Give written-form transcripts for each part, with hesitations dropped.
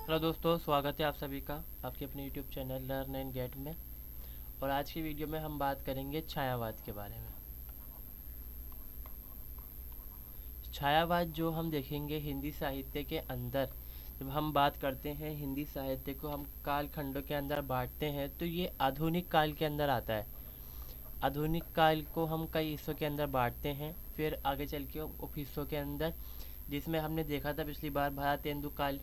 Hello दोस्तों, स्वागत है आप सभी का आपके अपने YouTube channel learn and get में। और आज की वीडियो में हम बात करेंगे छायावाद के बारे में। छायावाद जो हम देखेंगे हिंदी साहित्य के अंदर, जब हम बात करते हैं हिंदी साहित्य को हम काल खंडों के अंदर बांटते हैं तो ये आधुनिक काल के अंदर आता है। आधुनिक काल को हम कई हिस्सों के अंदर बांटते हैं, फिर आगे चल के उप हिस्सों के अंदर, जिसमें हमने देखा था पिछली बार भारतेंदु काल,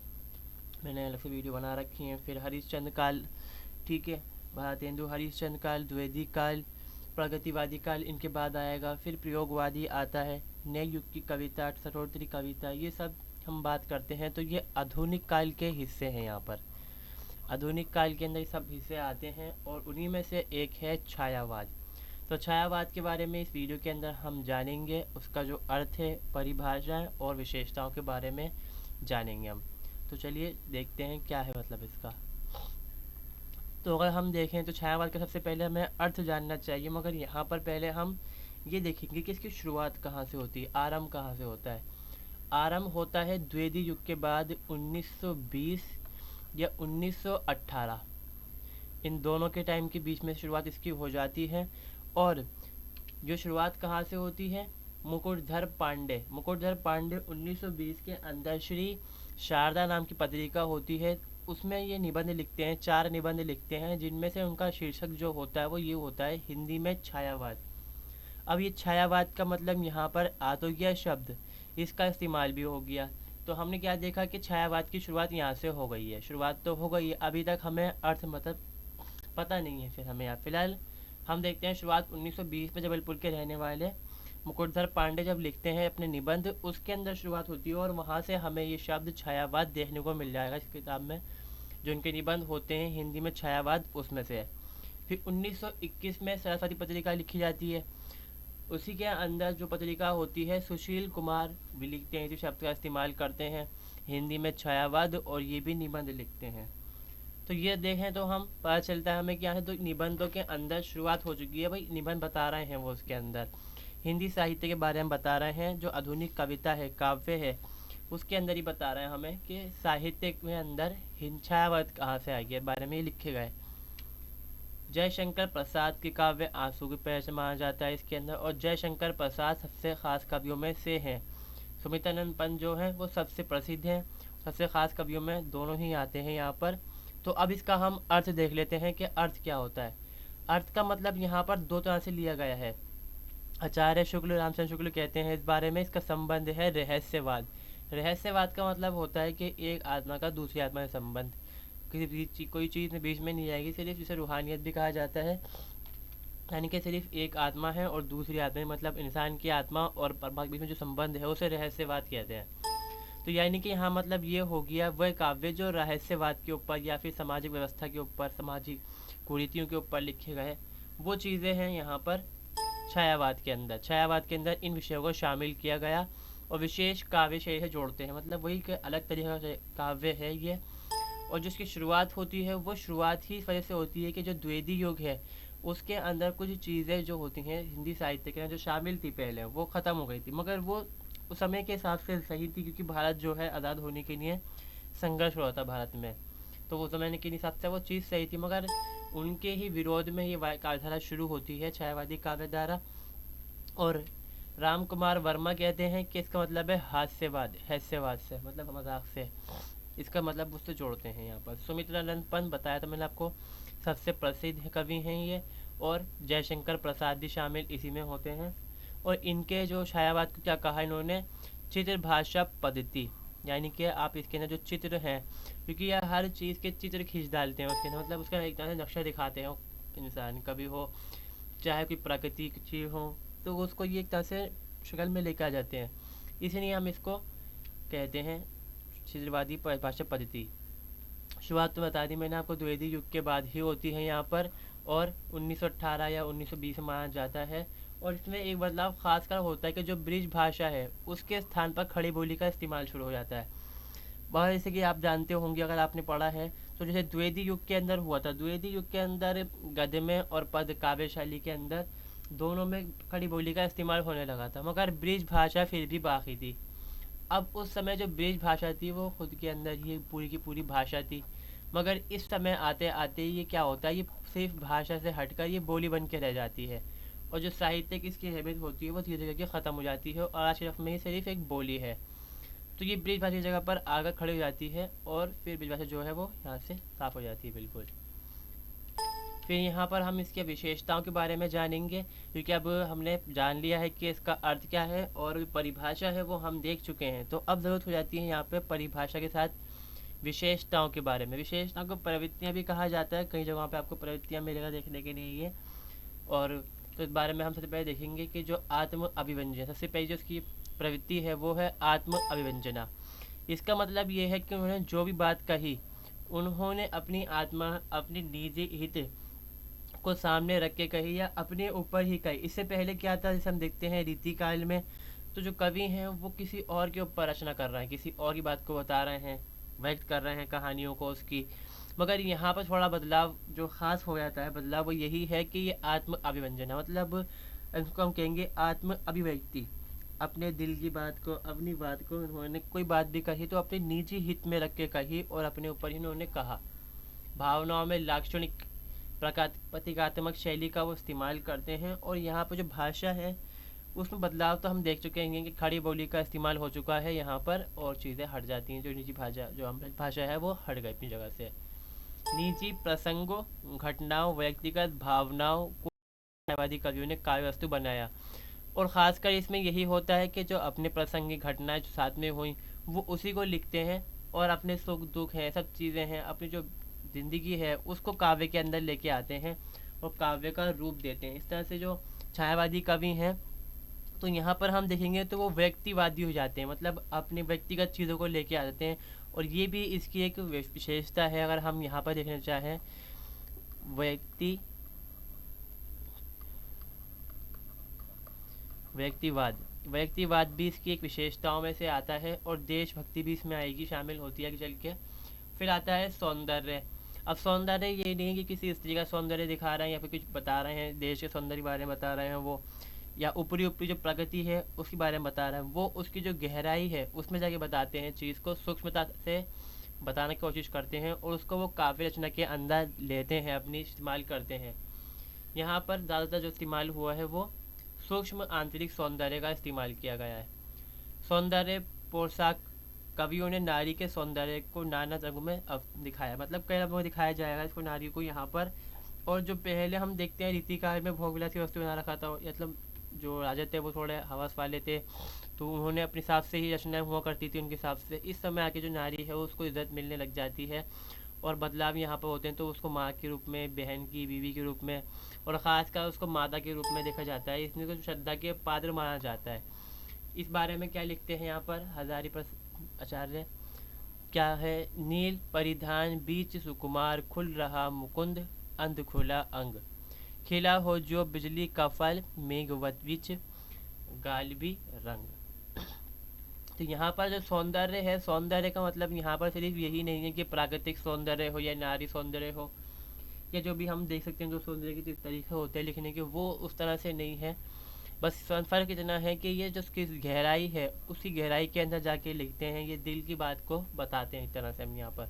मैंने अलग से वीडियो बना रखी है। फिर हरिश्चंद्र काल, ठीक है, भारतेंदु हरिश्चंद्र काल, द्विवेदी काल, प्रगतिवादी काल इनके बाद आएगा। फिर प्रयोगवादी आता है, नए युग की कविता, सठोत्तरी कविता, ये सब हम बात करते हैं। तो ये आधुनिक काल के हिस्से हैं। यहाँ पर आधुनिक काल के अंदर ये सब हिस्से आते हैं और उन्हीं में से एक है छायावाद। तो छायावाद के बारे में इस वीडियो के अंदर हम जानेंगे, उसका जो अर्थ है, परिभाषाएं और विशेषताओं के बारे में जानेंगे हम। तो चलिए देखते हैं क्या है मतलब इसका। तो अगर हम देखें तो छायावाद का सबसे पहले हमें अर्थ जानना चाहिए, मगर यहाँ पर पहले हम ये देखेंगे कि इसकी शुरुआत कहाँ से होती है, आरंभ कहाँ से होता है। आरंभ होता है द्विवेदी युग के बाद 1920 या 1918, इन दोनों के टाइम के बीच में शुरुआत इसकी हो जाती है। और जो शुरुआत कहाँ से होती है, मुकुटधर पांडे 1920 के अंदर श्री शारदा नाम की पत्रिका होती है, उसमें ये निबंध लिखते हैं, 4 निबंध लिखते हैं, जिनमें से उनका शीर्षक जो होता है वो ये होता है हिंदी में छायावाद। अब ये छायावाद का मतलब यहाँ पर आ तो गया शब्द, इसका इस्तेमाल भी हो गया। तो हमने क्या देखा कि छायावाद की शुरुआत यहाँ से हो गई है, शुरुआत तो हो गई है, अभी तक हमें अर्थ मतलब पता नहीं है। फिर हमें यहाँ फिलहाल हम देखते हैं शुरुआत 1920 में जबलपुर के रहने वाले मुकुटधर पांडे जब लिखते हैं अपने निबंध, उसके अंदर शुरुआत होती है और वहाँ से हमें ये शब्द छायावाद देखने को मिल जाएगा इस किताब में। जो इनके निबंध होते हैं हिंदी में छायावाद, उसमें से है। फिर 1921 में सरस्वती पत्रिका लिखी जाती है, उसी के अंदर जो पत्रिका होती है सुशील कुमार भी लिखते हैं, इसी शब्द का इस्तेमाल करते हैं हिंदी में छायावाद, और ये भी निबंध लिखते हैं। तो ये देखें तो हम पता चलता है हमें क्या है, तो निबंधों के अंदर शुरुआत हो चुकी है। भाई निबंध बता रहे हैं वो, उसके अंदर हिंदी साहित्य के बारे में बता रहे हैं, जो आधुनिक कविता है, काव्य है, उसके अंदर ही बता रहे हैं हमें कि साहित्य के अंदर छायावाद कहाँ से आई है, बारे में ये लिखे गए। जयशंकर प्रसाद के काव्य आंसू के पैर से माना जाता है इसके अंदर, और जयशंकर प्रसाद सबसे खास कवियों में से हैं। सुमित्रानंद पंत जो है वो सबसे प्रसिद्ध हैं, सबसे खास कवियों में दोनों ही आते हैं यहाँ पर। तो अब इसका हम अर्थ देख लेते हैं कि अर्थ क्या होता है। अर्थ का मतलब यहाँ पर दो तरह से लिया गया है। आचार्य शुक्ल, रामचंद्र शुक्ल कहते हैं इस बारे में, इसका संबंध है रहस्यवाद। रहस्यवाद का मतलब होता है कि एक आत्मा का दूसरी आत्मा से संबंध, कोई चीज़ बीच में नहीं आएगी, सिर्फ इसे रूहानियत भी कहा जाता है। यानी कि सिर्फ एक आत्मा है और दूसरी आत्मा है, मतलब इंसान की आत्मा और परमात्मा के बीच में जो संबंध है उसे रहस्यवाद कहते हैं। तो यानी कि यहाँ मतलब ये हो गया वह काव्य जो रहस्यवाद के ऊपर या फिर सामाजिक व्यवस्था के ऊपर, सामाजिक कुरीतियों के ऊपर लिखे गए, वो चीज़ें हैं यहाँ पर छायावाद के अंदर। छायावाद के अंदर इन विषयों को शामिल किया गया और विशेष काव्य शैली से जोड़ते हैं, मतलब वही के अलग तरीके का काव्य है ये। और जिसकी शुरुआत होती है वो शुरुआत ही इस वजह से होती है कि जो द्विवेदी युग है उसके अंदर कुछ चीज़ें जो होती हैं हिंदी साहित्य के अंदर जो शामिल थी पहले, वो ख़त्म हो गई थी, मगर वो उस समय के हिसाब से सही थी, क्योंकि भारत जो है आज़ाद होने के लिए संघर्ष हो रहा था भारत में। तो वो समय के हिसाब से वो चीज़ सही थी, मगर उनके ही विरोध में ये काव्यधारा शुरू होती है, छायावादी काव्यधारा। और राम कुमार वर्मा कहते हैं कि इसका मतलब है हास्यवाद, हास्यवाद से मतलब मजाक से, इसका मतलब उससे जोड़ते हैं यहाँ पर। सुमित्रानंद पंत बताया था मैंने आपको, सबसे प्रसिद्ध कवि हैं ये, और जयशंकर प्रसाद भी शामिल इसी में होते हैं। और इनके जो छायावाद को क्या कहा इन्होंने, चित्र भाषा पद्धति, यानी कि आप इसके अंदर जो चित्र हैं, क्योंकि यह हर चीज़ के चित्र खींच डालते हैं उसके अंदर, मतलब उसका एक तरह से नक्शा दिखाते हैं इंसान, कभी हो चाहे कोई प्राकृतिक चीज़ हो तो उसको ये एक तरह से शक्ल में लेकर आ जाते हैं, इसलिए हम इसको कहते हैं चित्रवादी भाषा पद्धति। शुरुआत तो बता दी मैंने आपको, द्विवेदी युग के बाद ही होती है यहाँ पर, और 1918 या 1920 में माना जाता है। और इसमें एक बदलाव खासकर होता है कि जो ब्रिज भाषा है उसके स्थान पर खड़ी बोली का इस्तेमाल शुरू हो जाता है। वह जैसे कि आप जानते होंगे अगर आपने पढ़ा है, तो जैसे द्विवेदी युग के अंदर हुआ था, द्विवेदी युग के अंदर गद्य में और पद काव्य शैली के अंदर दोनों में खड़ी बोली का इस्तेमाल होने लगा था, मगर ब्रिज भाषा फिर भी बाकी थी। अब उस समय जो ब्रिज भाषा थी वो खुद के अंदर ही पूरी की पूरी भाषा थी, मगर इस समय आते आते ये क्या होता है, ये सिर्फ भाषा से हटकर ये बोली बन के रह जाती है, और जो साहित्य की इसकी अहमियत होती है वो धीरे धीरे करके ख़त्म हो जाती है, और आज के वक्त में ये सिर्फ एक बोली है। तो ये ब्रिज भाषा की जगह पर आकर खड़ी हो जाती है, और फिर ब्रिज भाषा जो है वो यहाँ से साफ हो जाती है बिल्कुल। फिर यहाँ पर हम इसके विशेषताओं के बारे में जानेंगे, क्योंकि अब हमने जान लिया है कि इसका अर्थ क्या है और परिभाषा है वो हम देख चुके हैं, तो अब ज़रूरत हो जाती है यहाँ पे परिभाषा के साथ विशेषताओं के बारे में। विशेषताओं को प्रवृत्तियाँ भी कहा जाता है, कई जगहों पे आपको प्रवृत्तियाँ मिलेगा देखने के लिए ये। और तो इस बारे में हम सबसे पहले देखेंगे कि जो आत्म अभिव्यंजन, सबसे पहले जो इसकी प्रवृत्ति है वो है आत्म अभिव्यंजना। इसका मतलब ये है कि उन्होंने जो भी बात कही, उन्होंने अपनी आत्मा, अपनी निजी हित को सामने रख के कही या अपने ऊपर ही कही। इससे पहले क्या था, जैसे हम देखते हैं रीति काल में, तो जो कवि हैं वो किसी और के ऊपर रचना कर रहे हैं, किसी और की बात को बता रहे हैं, व्यक्त कर रहे हैं कहानियों को उसकी। मगर यहाँ पर थोड़ा बदलाव जो खास हो जाता है, बदलाव वो यही है कि ये आत्म अभिव्यंजन है, मतलब इसको हम कहेंगे आत्म अभिव्यक्ति। अपने दिल की बात को, अपनी बात को उन्होंने कोई बात भी कही तो अपने निजी हित में रख के कही और अपने ऊपर ही उन्होंने कहा। भावनाओं में लाक्षणिक प्रतीकात्मक शैली का वो इस्तेमाल करते हैं, और यहाँ पर जो भाषा है उसमें बदलाव तो हम देख चुके हैं कि खड़ी बोली का इस्तेमाल हो चुका है यहाँ पर, और चीज़ें हट जाती हैं, जो निजी भाषा, जो हम भाषा है वो हट गई अपनी जगह से। निजी प्रसंगों, घटनाओं, व्यक्तिगत भावनाओं को न्यायवादी कवियों ने काव्य वस्तु बनाया, और ख़ासकर इसमें यही होता है कि जो अपने प्रसंग की घटनाएं जो साथ में हुई वो उसी को लिखते हैं, और अपने सुख दुख हैं, सब चीज़ें हैं, अपनी जो ज़िंदगी है उसको काव्य के अंदर लेके आते हैं और काव्य का रूप देते हैं। इस तरह से जो छायावादी कवि हैं, तो यहाँ पर हम देखेंगे तो वो व्यक्तिवादी हो जाते हैं, मतलब अपनी व्यक्तिगत चीज़ों को लेके आ जाते हैं, और ये भी इसकी एक विशेषता है। अगर हम यहाँ पर देखना चाहें, व्यक्ति व्यक्तिवाद, व्यक्तिवाद भी इसकी एक विशेषताओं में से आता है, और देशभक्ति भी इसमें आएगी, शामिल होती है आगे चल के। फिर आता है सौंदर्य। अब सौंदर्य ये नहीं कि किसी स्त्री का सौंदर्य दिखा रहे हैं या फिर कुछ बता रहे हैं, देश के सौंदर्य के बारे में बता रहे हैं वो, या ऊपरी ऊपरी जो प्रगति है उसके बारे में बता रहे हैं, वो उसकी जो गहराई है उसमें जाके बताते हैं, चीज़ को सूक्ष्मता से बताने की कोशिश करते हैं, और उसको वो काव्य रचना के अंदर लेते हैं, अपनी इस्तेमाल करते हैं। यहाँ पर ज़्यादातर जो इस्तेमाल हुआ है वो सूक्ष्म आंतरिक सौंदर्य का इस्तेमाल किया गया है। सौंदर्य पोशाक, कवियों ने नारी के सौंदर्य को नाना रंगों में दिखाया, मतलब कई रंगों में दिखाया जाएगा इसको, नारी को यहाँ पर। और जो पहले हम देखते हैं रीतिकाल में भोग विलास की वस्तु बना रखा था, मतलब जो राजा थे वो थोड़े हवस वाले थे, तो उन्होंने अपने हिसाब से ही रचनाएं हुआ करती थी उनके हिसाब से। इस समय आके जो नारी है उसको इज्जत मिलने लग जाती है, और बदलाव यहाँ पर होते हैं, तो उसको माँ के रूप में, बहन की, बीवी के रूप में, और ख़ासकर उसको माता के रूप में देखा जाता है, इसमें कुछ श्रद्धा के पात्र माना जाता है। इस बारे में क्या लिखते हैं यहाँ पर हजारी आचार्य, क्या है, नील परिधान बीच सुकुमार, खुल रहा मुकुंद अंध खुला अंग, खिला हो जो बिजली का फल, मेघवत बीच गालबी रंग। तो यहाँ पर जो सौंदर्य है, सौंदर्य का मतलब यहाँ पर सिर्फ यही नहीं है कि प्राकृतिक सौंदर्य हो या नारी सौंदर्य हो, या जो भी हम देख सकते हैं जो सौंदर्य के तरीके होते हैं लिखने के, वो उस तरह से नहीं है। बस फ़र्क इतना है कि ये जो उसकी गहराई है, उसी गहराई के अंदर जाके लिखते हैं, ये दिल की बात को बताते हैं एक तरह से हम यहाँ पर।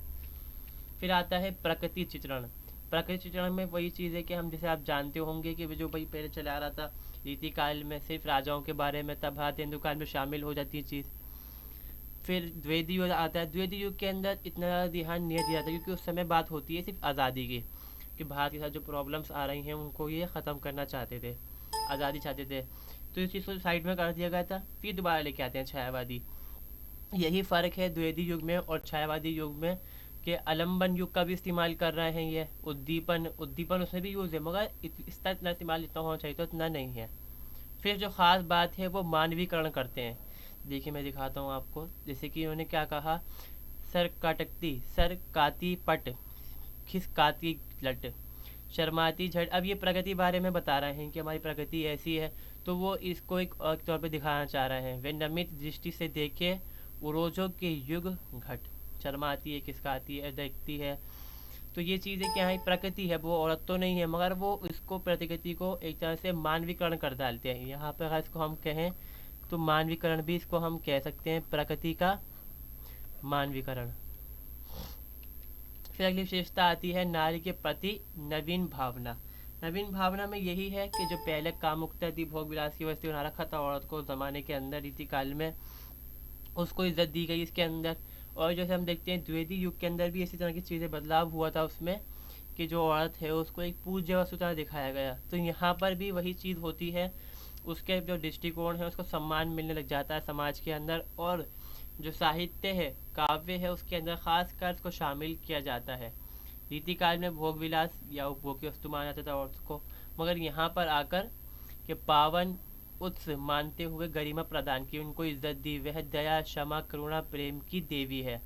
फिर आता है प्रकृति चित्रण। प्रकृति चित्रण में वही चीज़ है कि हम, जैसे आप जानते होंगे कि जो भाई पहले चला रहा था रीति काल में सिर्फ राजाओं के बारे में, तब तेंदु काल में शामिल हो जाती है चीज़। फिर द्विवेदी युग आता है। द्विवेदी युग के अंदर इतना ज़्यादा ध्यान नहीं दिया जाता, क्योंकि उस समय बात होती है सिर्फ आज़ादी की, कि भारत के साथ जो प्रॉब्लम्स आ रही हैं उनको ये ख़त्म करना चाहते थे, आज़ादी चाहते थे, तो इस चीज़ को साइड में कर दिया गया था। फिर दोबारा लेके आते हैं छायावादी। यही फ़र्क है द्विवेदी युग में और छायावादी युग में, कि आलम्बन युग का भी इस्तेमाल कर रहे हैं ये, उद्दीपन, उद्दीपन उसमें भी यूज़ है, मगर इसका इतना इस्तेमाल जितना होना चाहिए तो इतना नहीं है। फिर जो ख़ास बात है वो मानवीकरण करते हैं। देखिए मैं दिखाता हूँ आपको, जैसे कि उन्होंने क्या कहा, सर काटकती, सर काती पट, खिसकाती लट, शर्माती झट। अब ये प्रगति बारे में बता रहे हैं कि हमारी प्रगति ऐसी है, तो वो इसको एक और तौर पे दिखाना चाह रहे हैं। वे नमित दृष्टि से देखे उरोजों के युग घट, शर्माती है, खिसकाती है, देखती है। तो ये चीज़ें क्या है, प्रकृति है, वो औरत तो नहीं है, मगर वो इसको प्रकृति को एक तरह से मानवीकरण कर डालते हैं। यहाँ पर अगर इसको हम कहें तो मानवीकरण भी इसको हम कह सकते हैं, प्रकृति का मानवीकरण। फिर अगली विशेषता आती है नारी के प्रति नवीन भावना। नवीन भावना में यही है कि जो पहले कामुकता थी, भोग विलास की वस्तु बना रखा था औरत को ज़माने के अंदर, रीति काल में उसको इज्जत दी गई इसके अंदर। और जैसे हम देखते हैं द्विवेदी युग के अंदर भी इसी तरह की चीज़ें बदलाव हुआ था उसमें, कि जो औरत है उसको एक पूज्य वस्तु तरह दिखाया गया। तो यहाँ पर भी वही चीज़ होती है, उसके जो दृष्टिकोण है उसको सम्मान मिलने लग जाता है समाज के अंदर। और जो साहित्य है, काव्य है, उसके अंदर खास कर उसको शामिल किया जाता है। रीतिकाल में भोग विलास या उपभोग की वस्तु माना जाता था औरत को, मगर यहाँ पर आकर के पावन उत्स मानते हुए गरिमा प्रदान की, उनको इज्जत दी। वह दया, क्षमा, करुणा, प्रेम की देवी है,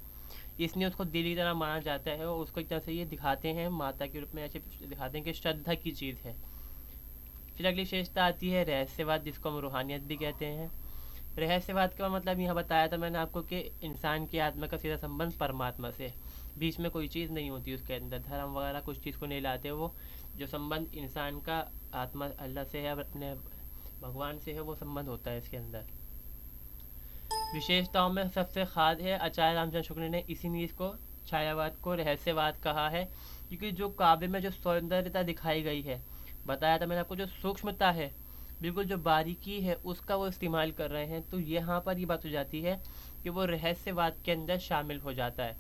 इसलिए उसको देवी की तरह माना जाता है। और उसको एक तरह से ये दिखाते हैं माता के रूप में, ऐसे दिखाते हैं कि श्रद्धा की चीज़ है। फिर अगली विशेषता आती है रहस्यवाद, जिसको हम रूहानियत भी कहते हैं। रहस्यवाद का मतलब यह बताया था मैंने आपको कि इंसान की आत्मा का सीधा संबंध परमात्मा से, बीच में कोई चीज़ नहीं होती उसके अंदर, धर्म वगैरह कुछ चीज़ को नहीं लाते। वो जो संबंध इंसान का आत्मा अल्लाह से है, अपने भगवान से है, वो संबंध होता है इसके अंदर। विशेषताओं में सबसे खास है, आचार्य रामचंद्र शुक्ल ने इसीलिए इसको छायावाद को रहस्यवाद कहा है, क्योंकि जो काव्य में जो सौंदर्यता दिखाई गई है, बताया था मैंने आपको, जो सूक्ष्मता है, बिल्कुल जो बारीकी है, उसका वो इस्तेमाल कर रहे हैं। तो यहाँ पर ये बात हो जाती है कि वो रहस्यवाद के अंदर शामिल हो जाता है।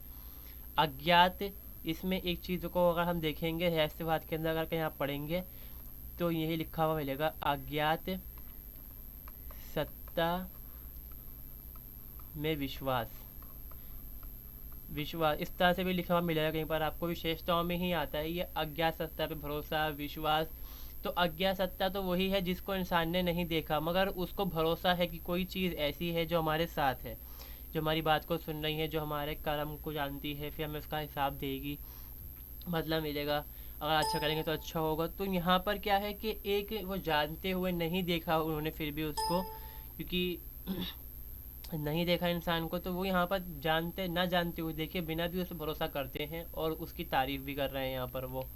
अज्ञात, इसमें एक चीज़ को अगर हम देखेंगे रहस्यवाद के अंदर, अगर कहीं आप पढ़ेंगे तो यही लिखा हुआ मिलेगा, अज्ञात सत्ता में विश्वास। विश्वास इस तरह से भी लिखा हुआ मिलेगा कहीं पर आपको, विशेषताओं में ही आता है ये, अज्ञात सत्ता पे भरोसा, विश्वास। तो अज्ञात सत्ता तो वही है जिसको इंसान ने नहीं देखा, मगर उसको भरोसा है कि कोई चीज़ ऐसी है जो हमारे साथ है, जो हमारी बात को सुन रही है, जो हमारे कर्म को जानती है, फिर हमें उसका हिसाब देगी, बदला मिलेगा, अगर अच्छा करेंगे तो अच्छा होगा। तो यहाँ पर क्या है कि एक वो जानते हुए नहीं देखा उन्होंने फिर भी उसको, क्योंकि नहीं देखा इंसान को, तो वो यहाँ पर जानते ना जानते हुए देखे बिना भी उस पर भरोसा करते हैं और उसकी तारीफ भी कर रहे हैं यहाँ पर वो।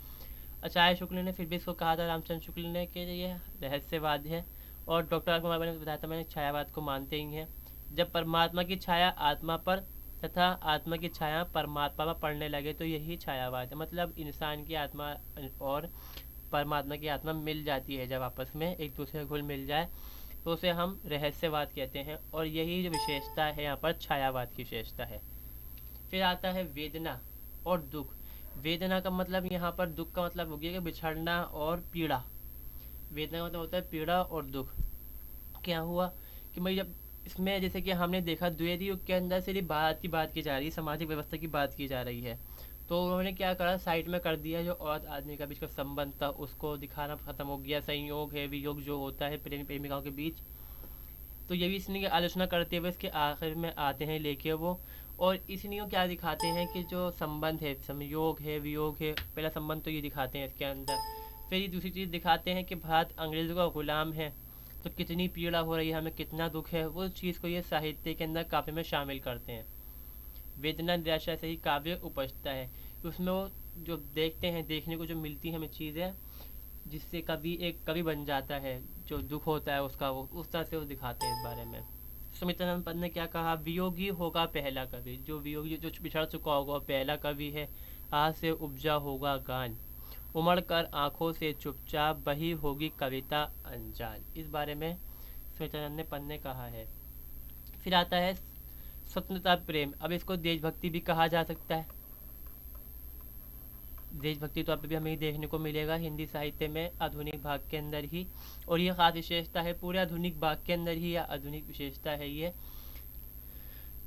आचार्य शुक्ल ने फिर भी इसको कहा था, रामचंद्र शुक्ल ने, कि ये रहस्यवाद है। और डॉक्टर राजकुमार ने बताया था मैंने, छायावाद को मानते ही हैं। जब परमात्मा की छाया आत्मा पर तथा आत्मा की छाया परमात्मा पर पड़ने लगे तो यही छायावाद है। मतलब इंसान की आत्मा और परमात्मा की आत्मा मिल जाती है, जब आपस में एक दूसरे घुल मिल जाए तो उसे हम रहस्यवाद कहते हैं। और यही जो विशेषता है यहाँ पर छायावाद की विशेषता है। फिर आता है वेदना और दुख। वेदना का मतलब यहाँ पर, दुख का मतलब हो गया कि बिछड़ना और पीड़ा। वेदना का मतलब होता है पीड़ा और दुख। क्या हुआ कि भाई जब इसमें जैसे कि हमने देखा द्विवेदी युग के अंदर सिर्फ भारत की बात की जा रही है, सामाजिक व्यवस्था की बात की जा रही है, तो उन्होंने क्या करा, साइड में कर दिया जो औरत आदमी का बीच का संबंध था उसको दिखाना खत्म हो गया। संयोग है, वियोग जो होता है प्रेमी प्रेमिकाओं के बीच, तो ये भी इसलिए की आलोचना करते हुए इसके आखिर में आते हैं लेके वो। और इसलिए क्या दिखाते हैं कि जो संबंध है, संयोग है, वियोग है, पहला संबंध तो ये दिखाते हैं इसके अंदर। फिर ये दूसरी चीज़ दिखाते हैं कि भारत अंग्रेज़ों का गुलाम है, तो कितनी पीड़ा हो रही है हमें, कितना दुख है, वो चीज़ को ये साहित्य के अंदर काव्य में शामिल करते हैं। वेदना निराशा से ही काव्य उपजता है, उसमें वो जो देखते हैं, देखने को जो मिलती है हमें चीज़ें, जिससे कभी एक कवि बन जाता है, जो दुख होता है उसका, वो उस तरह से वो दिखाते हैं इस बारे में। सुमित्रानंद पद ने क्या कहा, वियोगी होगा पहला कवि, जो वियोगी जो बिछड़ चुका होगा पहला कवि है। आज से उपजा होगा गान, उमड़ कर आँखों से चुपचाप बही होगी कविता अनजान। इस बारे में सुमित्रानंद ने पद ने कहा है। फिर आता है स्वतंत्रता प्रेम। अब इसको देशभक्ति भी कहा जा सकता है। देशभक्ति तो अब भी हमें देखने को मिलेगा हिंदी साहित्य में आधुनिक भाग के अंदर ही, और ये खास विशेषता है पूरे आधुनिक भाग के अंदर ही, या आधुनिक विशेषता है ये।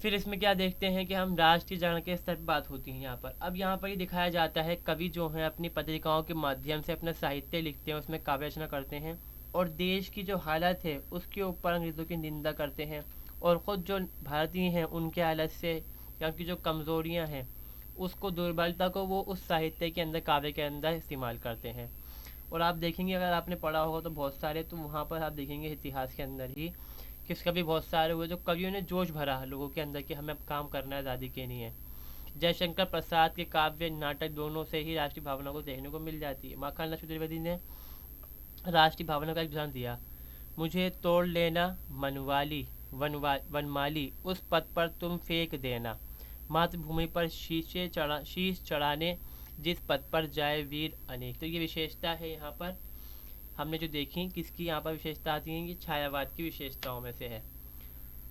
फिर इसमें क्या देखते हैं कि हम राष्ट्रीय जागरण के स्तर पर बात होती है यहाँ पर। अब यहाँ पर ये दिखाया जाता है कवि जो हैं अपनी पत्रिकाओं के माध्यम से अपना साहित्य लिखते हैं, उसमें काव्य रचना करते हैं, और देश की जो हालत है उसके ऊपर अंग्रेज़ों की निंदा करते हैं, और ख़ुद जो भारतीय हैं उनके हालत से या उनकी जो कमज़ोरियाँ हैं उसको, दुर्बलता को वो उस साहित्य के अंदर, काव्य के अंदर इस्तेमाल करते हैं। और आप देखेंगे, अगर आपने पढ़ा होगा तो बहुत सारे, तो वहाँ पर आप देखेंगे इतिहास के अंदर ही किसका भी बहुत सारे हुए जो कवियों ने जोश भरा लोगों के अंदर कि हमें अब काम करना है, आज़ादी के लिए। जयशंकर प्रसाद के काव्य नाटक दोनों से ही राष्ट्रीय भावना को देखने को मिल जाती है। माखनलाल चतुर्वेदी ने राष्ट्रीय भावना का एक उदाहरण दिया, मुझे तोड़ लेना मनवाली वनमाली, उस पद पर तुम फेंक देना। मातृभूमि पर शीश चढ़ाने, जिस पद पर जाए वीर अनेक। तो ये विशेषता है यहाँ पर हमने जो देखी, किसकी यहाँ पर विशेषता आती है, ये छायावाद की विशेषताओं में से है।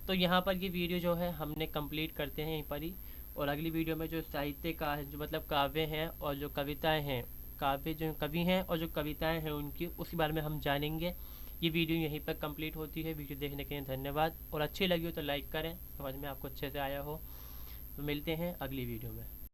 तो यहाँ पर ये वीडियो जो है हमने कंप्लीट करते हैं यहीं पर ही, और अगली वीडियो में जो साहित्य का है, जो मतलब काव्य हैं और जो कविताएं हैं, काव्य जो कवि हैं और जो कविताएं हैं उनकी, उसके बारे में हम जानेंगे। ये वीडियो यहीं पर कंप्लीट होती है। वीडियो देखने के लिए धन्यवाद, और अच्छी लगी हो तो लाइक करें, समझ में आपको अच्छे से आया हो। तो मिलते हैं अगली वीडियो में।